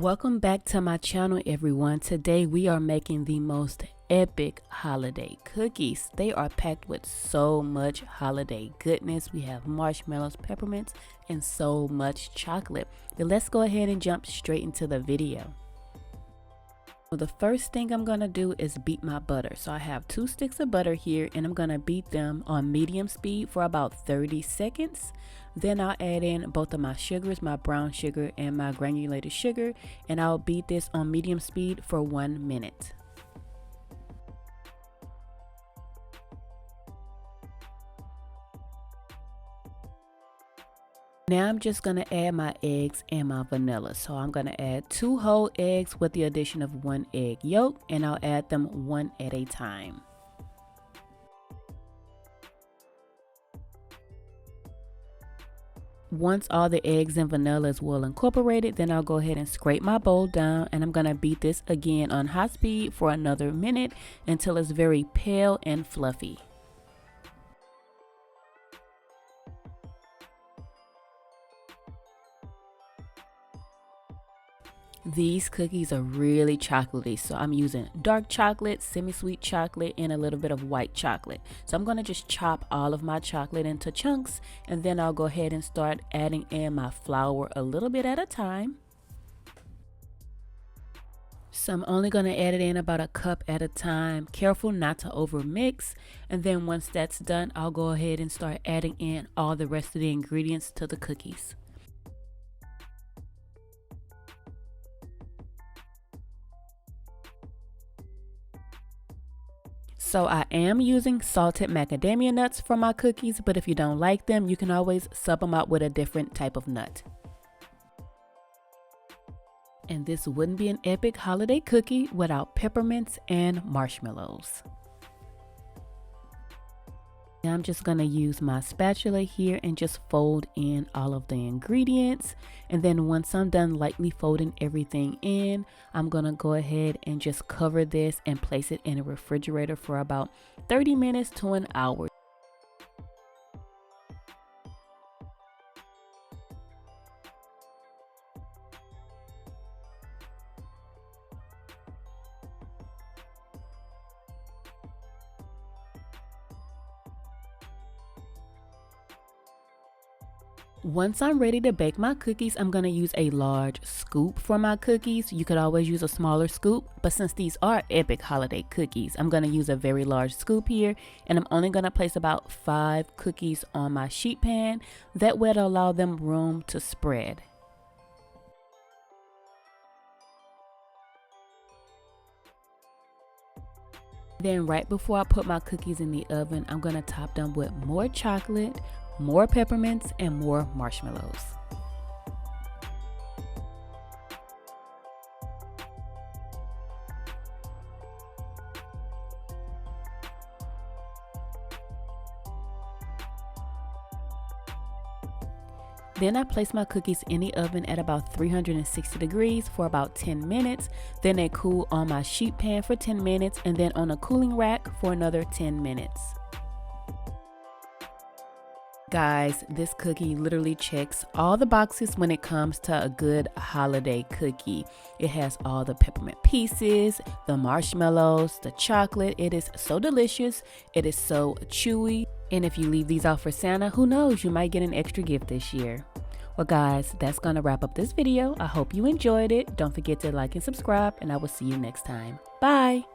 Welcome back to my channel, everyone. Today we are making the most epic holiday cookies. They are packed with so much holiday goodness. We have marshmallows, peppermints, and so much chocolate. But let's go ahead and jump straight into the video. Well, the first thing I'm going to do is beat my butter. So I have 2 sticks of butter here, and I'm going to beat them on medium speed for about 30 seconds. Then I'll add in both of my sugars, my brown sugar and my granulated sugar, and I'll beat this on medium speed for 1 minute. Now I'm just going to add my eggs and my vanilla. So I'm going to add 2 whole eggs with the addition of 1 egg yolk, and I'll add them one at a time. Once all the eggs and vanilla is well incorporated, then I'll go ahead and scrape my bowl down, and I'm going to beat this again on high speed for another minute until it's very pale and fluffy. These cookies are really chocolatey, so I'm using dark chocolate, semi-sweet chocolate, and a little bit of white chocolate. So I'm going to just chop all of my chocolate into chunks, and then I'll go ahead and start adding in my flour a little bit at a time. So I'm only going to add it in about a cup at a time, careful not to over mix. And then once that's done, I'll go ahead and start adding in all the rest of the ingredients to the cookies. So I am using salted macadamia nuts for my cookies, but if you don't like them, you can always sub them out with a different type of nut. And this wouldn't be an epic holiday cookie without peppermints and marshmallows. Now I'm just going to use my spatula here and just fold in all of the ingredients. And then once I'm done lightly folding everything in, I'm going to go ahead and just cover this and place it in a refrigerator for about 30 minutes to an hour. Once I'm ready to bake my cookies, I'm going to use a large scoop for my cookies. You could always use a smaller scoop, but since these are epic holiday cookies, I'm going to use a very large scoop here, and I'm only going to place about 5 cookies on my sheet pan. That way it'll allow them room to spread. Then right before I put my cookies in the oven, I'm going to top them with more chocolate, more peppermints, and more marshmallows. Then I place my cookies in the oven at about 360 degrees for about 10 minutes. Then they cool on my sheet pan for 10 minutes, and then on a cooling rack for another 10 minutes. Guys, this cookie literally checks all the boxes when it comes to a good holiday cookie. It has all the peppermint pieces, the marshmallows, the chocolate. It is so delicious. It is so chewy. And if you leave these out for Santa, who knows, you might get an extra gift this year. Well guys, that's gonna wrap up this video. I hope you enjoyed it. Don't forget to like and subscribe, and I will see you next time. Bye.